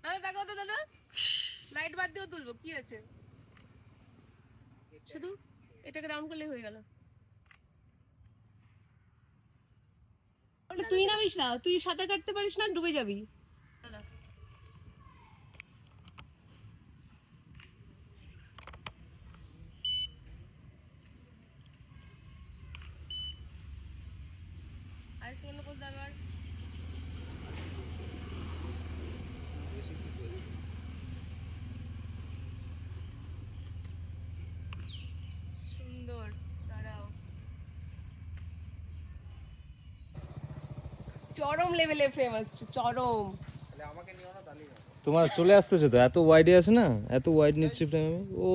দাদা দেখো তো দাদা, লাইট বাদ দিয়েও তুলবো, কি আছে, শুধু এটাকে রাউন্ড করলে হয়ে গেল। তুই নামিস না, তুই সাঁতার কাটতে পারিস না, ডুবে যাবি। আর একটু অন্য করতে হবে। সুন্দর, দাঁড়াও। চরম লেভেলে ফ্রেম আসছে, চরম। তোমার চলে আসতেছে তো, এত ওয়াইডে আছে না, এত ওয়াইড নিচ্ছি ফ্রেম আমি। ও